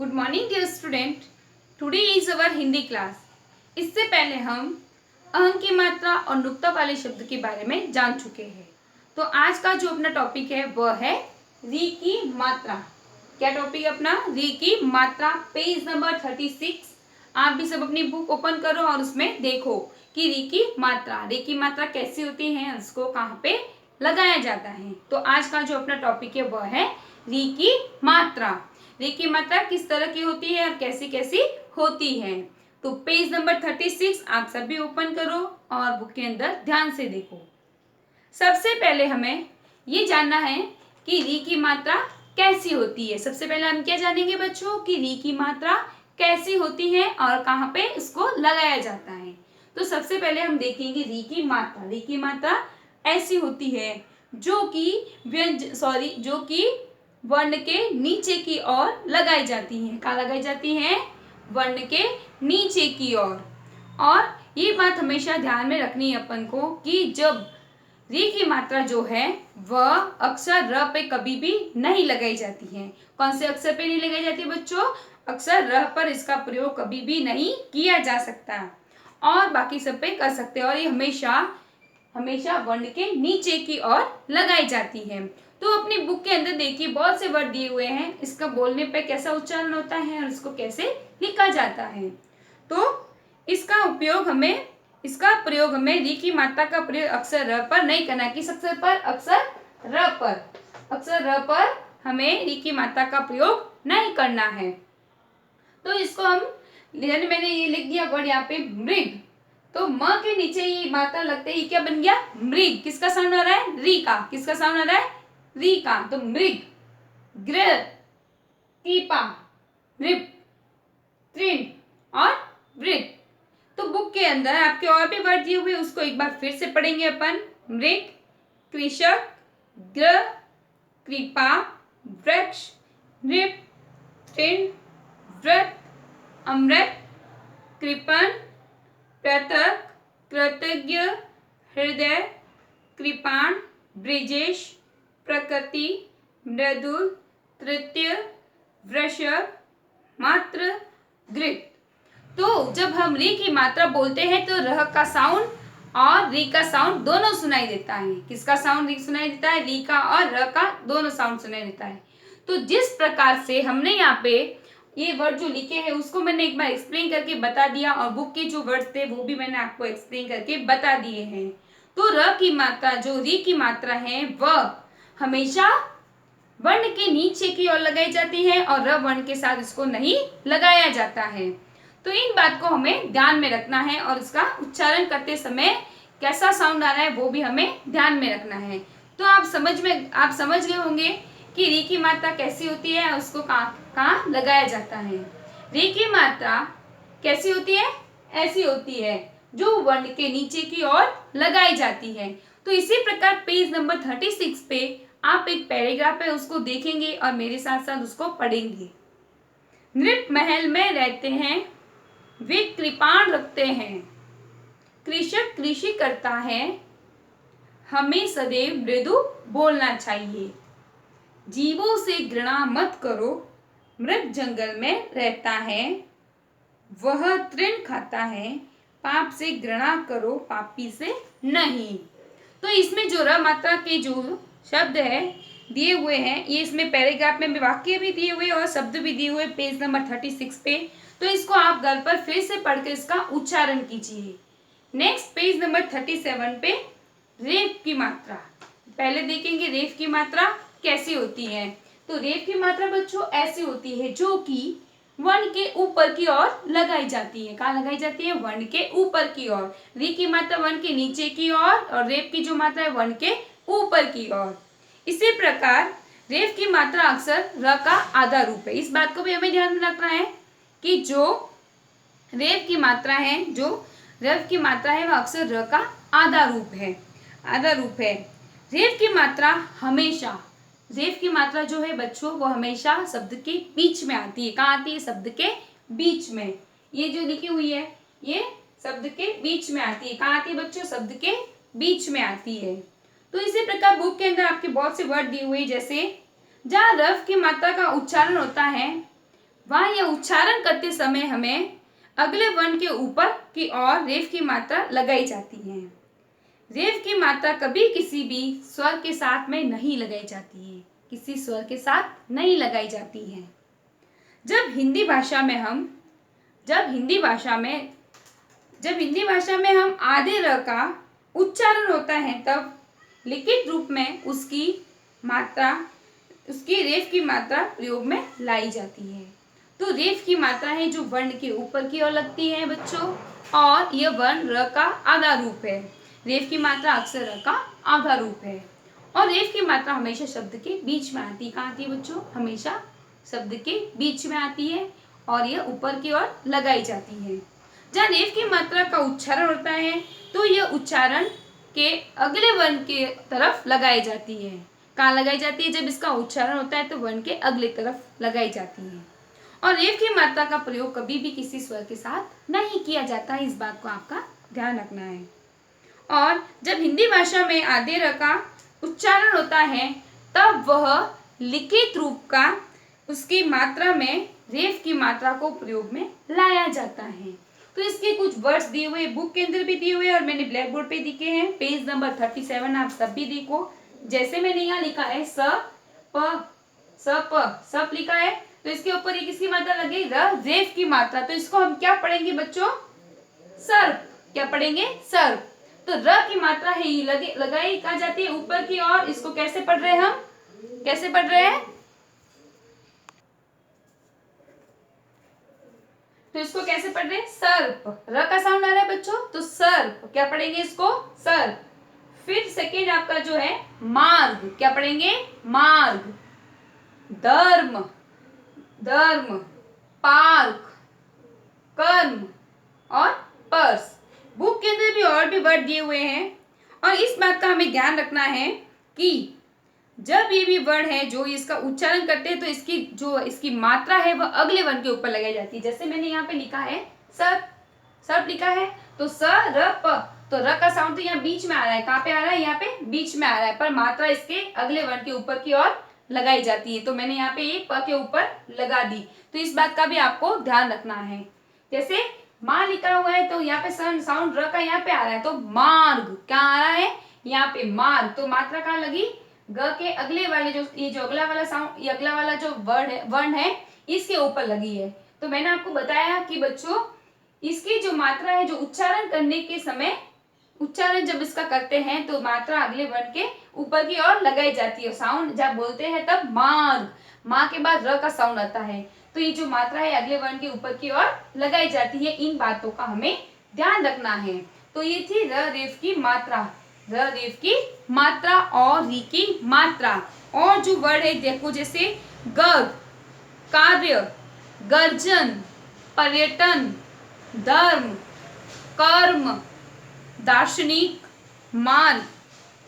Good morning dear student. Today is our Hindi class. इससे पहले हम अहं की मात्रा और नुक्ता वाले शब्द के बारे में जान चुके हैं। तो आज का जो अपना टॉपिक है वह है री की मात्रा। क्या टॉपिक है अपना? री की मात्रा। Page number 36। आप भी सब अपनी बुक ओपन करो और उसमें देखो कि री की मात्रा कैसी होती है, उसको कहाँ पे लगाया जाता है। तो आज का जो अपना टॉपिक है वह है री की मात्रा। री की मात्रा किस तरह की होती है और कैसी कैसी होती है। तो पेज नंबर 36 आप सभी ओपन करो और बुक के अंदर ध्यान से देखो। सबसे पहले हमें ये जानना है कि री की मात्रा कैसी होती है। सबसे पहले हम क्या जानेंगे बच्चों कि री की मात्रा कैसी होती है और कहाँ पे इसको लगाया जाता है। तो सबसे पहले हम देखेंगे री की मात्रा। री की मात्रा ऐसी होती है जो कि वर्ण के नीचे की ओर लगाई जाती है। कहाँ लगाई जाती है? वर्ण के नीचे की ओर। और ये बात हमेशा ध्यान में रखनी है अपन को कि जब री की मात्रा जो है वह अक्षर र पे कभी भी नहीं लगाई जाती है। कौन से अक्षर पे नहीं लगाई जाती बच्चों? अक्षर र पर इसका प्रयोग कभी भी नहीं किया जा सकता और बाकी सब पे कर सकते हैं। और ये हमेशा वर्ण के नीचे की ओर लगाई जाती है। तो अपनी बुक के अंदर देखिए बहुत से वर्ड दिए हुए हैं, इसका बोलने पे कैसा उच्चारण होता है और इसको कैसे लिखा जाता है। तो इसका प्रयोग हमें री की मात्रा का प्रयोग अक्षर र पर नहीं करना। किस अक्षर पर? अक्षर र पर हमें री की मात्रा का प्रयोग नहीं करना है। तो इसको मैंने ये लिख दिया वर्ड यहाँ पे मृग। तो म के नीचे ये मात्रा लगते ही क्या बन गया? मृग। किसका साउंड आ रहा है? री का। किसका साउंड आ रहा है? री का। तो मृग, गृह, कृपा, नृप, तृण और वृत। तो बुक के अंदर आपके और भी वर्ड दिए हुए, उसको एक बार फिर से पढ़ेंगे अपन। मृग, कृषक, गृह, कृपा, वृक्ष, नृप, तृण, व्रत, अमृत, कृपण, पृथक, कृतज्ञ, हृदय, कृपाण, ब्रिजेश, प्रकृति, मृदुल, तृतीय, वृषभ, मात्र, गृत। तो जब हम री की मात्रा बोलते हैं तो रह का साउंड और री का साउंड दोनों सुनाई देता है। किसका साउंड री सुनाई देता है? री का और र का दोनों साउंड सुनाई देता है। तो जिस प्रकार से हमने यहाँ पे ये वर्ड जो लिखे हैं उसको मैंने एक बार एक्सप्लेन करके बता दिया और बुक के जो वर्ड्स थे वो भी मैंने आपको एक्सप्लेन करके बता दिए हैं। तो र की मात्रा जो री की मात्रा है वह हमेशा वर्ण के नीचे की ओर लगाई जाती है और र वर्ण के साथ इसको नहीं लगाया जाता है। तो इन बात को हमें ध्यान में रखना है और इसका उच्चारण करते समय कैसा साउंड आ रहा है वो भी हमें ध्यान में रखना है। तो आप समझ गए होंगे कि री की मात्रा कैसी होती है, उसको कहाँ लगाया जाता है। री की मात्रा कैसी होती है? ऐसी होती है जो वर्ण के नीचे की ओर लगाई जाती है। तो इसी प्रकार पेज नंबर 36 पे आप एक पैराग्राफ है उसको देखेंगे और मेरे साथ साथ उसको पढ़ेंगे। नृप महल में रहते हैं, वे कृपाण रखते हैं, कृषक कृषि करता है, हमें सदैव मृदु बोलना चाहिए, जीवों से घृणा मत करो, मृग जंगल में रहता है, वह तृण खाता है, पाप से घृणा करो, पापी से नहीं। तो इसमें जो र मात्रा के जो शब्द है दिए हुए हैं, ये इसमें पैराग्राफ में वाक्य भी दिए हुए और शब्द भी दिए हुए पेज नंबर 36 पे। तो इसको आप घर पर फिर से पढ़कर इसका उच्चारण कीजिए। नेक्स्ट पेज नंबर 37 पे रेफ की मात्रा पहले देखेंगे। रेफ की मात्रा कैसी होती है? तो रेफ की मात्रा बच्चों ऐसी होती है जो कि वर्ण के ऊपर की ओर लगाई जाती है। कहाँ लगाई जाती है? वर्ण के ऊपर की ओर। री की मात्रा वर्ण के नीचे की ओर और रेफ की जो मात्रा है वर्ण के ऊपर की ओर। इसी प्रकार रेफ की मात्रा अक्सर र का आधा रूप है। इस बात को भी हमें ध्यान में रखना है कि जो रेफ की मात्रा है वह अक्सर र का आधा रूप है। रेफ की मात्रा जो है बच्चों वो हमेशा शब्द के बीच में आती है। कहाँ आती है? शब्द के बीच में। ये जो लिखी हुई है ये शब्द के बीच में आती है। कहाँ आती है बच्चों? शब्द के बीच में आती है। तो इसी प्रकार बुक के अंदर आपके बहुत से वर्ड दिए हुए, जैसे जहाँ रफ की मात्रा का उच्चारण होता है वहाँ यह उच्चारण करते समय हमें अगले वर्ण के ऊपर की ओर रेफ की मात्रा लगाई जाती है। रेफ की मात्रा कभी किसी भी स्वर के साथ में नहीं लगाई जाती है, किसी स्वर के साथ नहीं लगाई जाती है। जब हिंदी भाषा में हम आधे र का उच्चारण होता है तब लिखित रूप में उसकी रेफ की मात्रा प्रयोग में लाई जाती है। तो रेफ की मात्रा है जो वर्ण के ऊपर की ओर लगती है बच्चों, और यह वर्ण र का आधा रूप है। रेफ की मात्रा अक्सर र का आधा रूप है, और रेफ की मात्रा हमेशा शब्द के बीच में आती है। कहाँ आती है बच्चों? हमेशा शब्द के बीच में आती है, और यह ऊपर की ओर लगाई जाती है। जहाँ रेफ की मात्रा का उच्चारण होता है तो यह उच्चारण के अगले वर्ण के तरफ लगाई जाती है। कहाँ लगाई जाती है? जब इसका उच्चारण होता है तो वर्ण के अगले तरफ लगाई जाती है। और रेफ की मात्रा का प्रयोग कभी भी किसी स्वर के साथ नहीं किया जाता है, इस बात को आपका ध्यान रखना है। और जब हिंदी भाषा में आधे र का उच्चारण होता है तब वह लिखित रूप का उसकी मात्रा में रेफ की मात्रा को प्रयोग में लाया जाता है। तो इसके कुछ वर्ड्स दिए हुए बुक के अंदर भी दिए हुए और मैंने ब्लैक बोर्ड पे दिखे हैं, पेज नंबर 37 आप सब भी देखो। जैसे मैंने यहाँ लिखा है सप लिखा है, तो इसके ऊपर ये किसकी मात्रा लगी? रेफ की मात्रा। तो इसको हम क्या पढ़ेंगे बच्चों? सर्प। क्या पढ़ेंगे? सर्प। तो र की मात्रा है ये लगाई कहाँ जाती है? ऊपर की ओर। इसको कैसे पढ़ रहे हैं हम? कैसे पढ़ रहे हैं? तो इसको कैसे पढ़ रहे हैं? सर्प। र का साउंड आ रहा है बच्चों, तो सर्प। क्या पढ़ेंगे इसको? सर्प। फिर सेकेंड आपका जो है मार्ग। क्या पढ़ेंगे? मार्ग। धर्म, पार्क, कर्म और पर्स। बुक के अंदर भी और भी वर्ड दिए हुए हैं, और इस बात का हमें ध्यान रखना है कि जब ये भी वर्ड है जो इसका उच्चारण करते हैं तो इसकी मात्रा है वह अगले वर्ण के ऊपर लगाई जाती है। जैसे मैंने यहाँ पे लिखा है सर्प लिखा है, तो स र प, तो र का साउंड तो यहाँ बीच में आ रहा है। कहाँ पे आ रहा है? यहाँ पे बीच में आ रहा है, पर मात्रा इसके अगले वर्ण के ऊपर की ओर लगाई जाती है। तो मैंने यहाँ पे ये प के ऊपर लगा दी, तो इस बात का भी आपको ध्यान रखना है। जैसे माँ लिखा हुआ है तो यहाँ पे साउंड र का यहाँ पे आ रहा है, तो मार्ग। क्या आ रहा है? यहाँ पे मार्ग। तो मात्रा कहाँ लगी? ग के अगले वाले जो अगला वाला साउंड, ये अगला वाला जो वर्ण है इसके ऊपर लगी है। तो मैंने आपको बताया कि बच्चों इसकी जो मात्रा है, जो उच्चारण करने के समय उच्चारण जब इसका करते हैं तो मात्रा अगले वर्ण के ऊपर की ओर लगाई जाती है। साउंड जब बोलते हैं तब मार्ग, माँ के बाद र का साउंड आता है, तो ये जो मात्रा है अगले वर्ण के ऊपर की ओर लगाई जाती है। इन बातों का हमें ध्यान रखना है। तो ये थी र रेफ की मात्रा, र रेफ की मात्रा और री की मात्रा। और जो वर्ड है देखो, जैसे गर्भ, कार्य, गर्जन, पर्यटन, धर्म, कर्म, दार्शनिक, मान,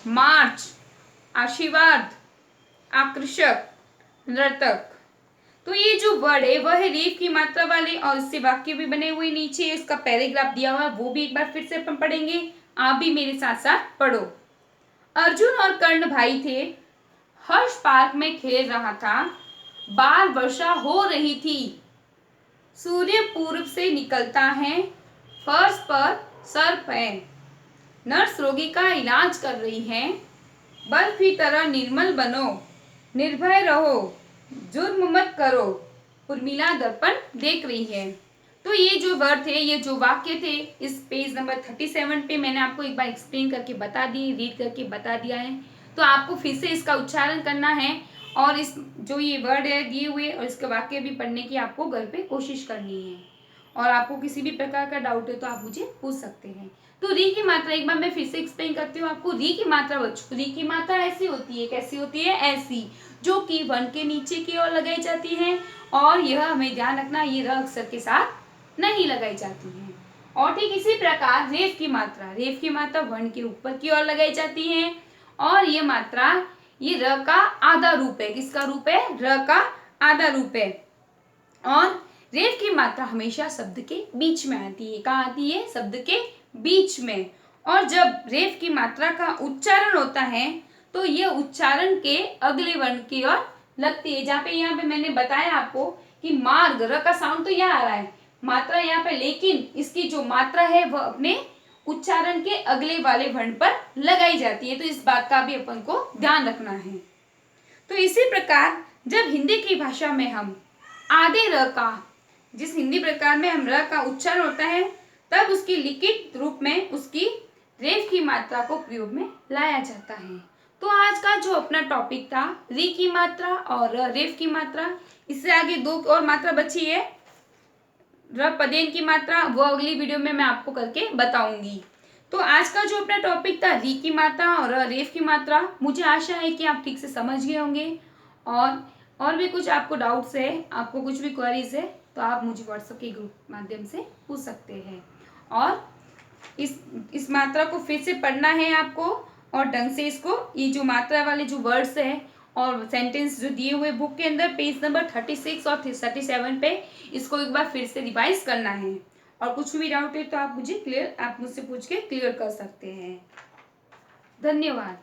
मार्च, आशीर्वाद, आकर्षक, नर्तक। तो ये जो वर्ड है वह है रेफ की मात्रा वाले, और इससे वाक्य भी बने हुए नीचे इसका पैराग्राफ दिया हुआ है, वो भी एक बार फिर से अपन पढ़ेंगे। आप भी मेरे साथ साथ पढ़ो। अर्जुन और कर्ण भाई थे। हर्ष पार्क में खेल रहा था। बाहर वर्षा हो रही थी। सूर्य पूर्व से निकलता है। फर्श पर सर्प है। नर्स रोगी का इलाज कर रही है। बर्फ की तरह निर्मल बनो, निर्भय रहो, जुर्म मत करो, उर्मिला दर्पण देख रही है। तो ये जो वर्ड थे, ये जो वाक्य थे, इस पेज नंबर 37 पे मैंने आपको एक बार एक्सप्लेन करके बता दी, रीड करके बता दिया है। तो आपको फिर से इसका उच्चारण करना है, और इस जो ये वर्ड है दिए हुए और इसके वाक्य भी पढ़ने की आपको घर पे कोशिश करनी है। और आपको किसी भी प्रकार का डाउट है तो आप मुझे पूछ सकते हैं। तो री की मात्रा एक बार मैं फिर से एक्सप्लेन करती हूँ आपको। री की मात्रा बच्चों, री की मात्रा ऐसी होती है, कैसी होती है? ऐसी, जो कि वर्ण के नीचे की ओर लगाई जाती है, और यह हमें ध्यान रखना ये र अक्षर के साथ नहीं लगाई जाती है। और ठीक इसी प्रकार रेफ की मात्रा वर्ण के ऊपर की ओर लगाई जाती है, और ये मात्रा ये र का आधा रूप है। किसका रूप है? र का आधा रूप है। और रेफ की मात्रा हमेशा शब्द के बीच में आती है। कहाँ आती है? शब्द के बीच में। और जब रेफ की मात्रा का उच्चारण होता है तो यह उच्चारण के अगले वर्ण की ओर लगती है, जहाँ पे यहाँ पे मैंने बताया आपको कि मार्ग, र का साउंड तो यहाँ आ रहा है, मात्रा यहाँ पे, लेकिन इसकी जो मात्रा है वह अपने उच्चारण के अगले वाले वर्ण पर लगाई जाती है। तो इस बात का भी अपन को ध्यान रखना है। तो इसी प्रकार जब हिंदी की भाषा में हम आधे र का, जिस हिंदी प्रकार में हम र का उच्चारण होता है, तब उसकी लिखित रूप में उसकी रेफ की मात्रा को प्रयोग में लाया जाता है। तो आज का जो अपना टॉपिक था री की मात्रा और रेफ की मात्रा, इससे आगे दो और मात्रा बची है र पदेन की मात्रा, वो अगली वीडियो में मैं आपको करके बताऊंगी। तो आज का जो अपना टॉपिक था री की मात्रा और रेफ की मात्रा, मुझे आशा है कि आप ठीक से समझ गए होंगे। और भी कुछ आपको डाउट्स है, आपको कुछ भी क्वेरीज है, तो आप मुझे व्हाट्सएप के ग्रुप माध्यम से पूछ सकते हैं। और इस मात्रा को फिर से पढ़ना है आपको, और ढंग से इसको, ये जो मात्रा वाले जो वर्ड्स है और सेंटेंस जो दिए हुए बुक के अंदर पेज नंबर 36 और 37 पे, इसको एक बार फिर से रिवाइज करना है। और कुछ भी डाउट है तो आप मुझसे पूछ के क्लियर कर सकते हैं। धन्यवाद।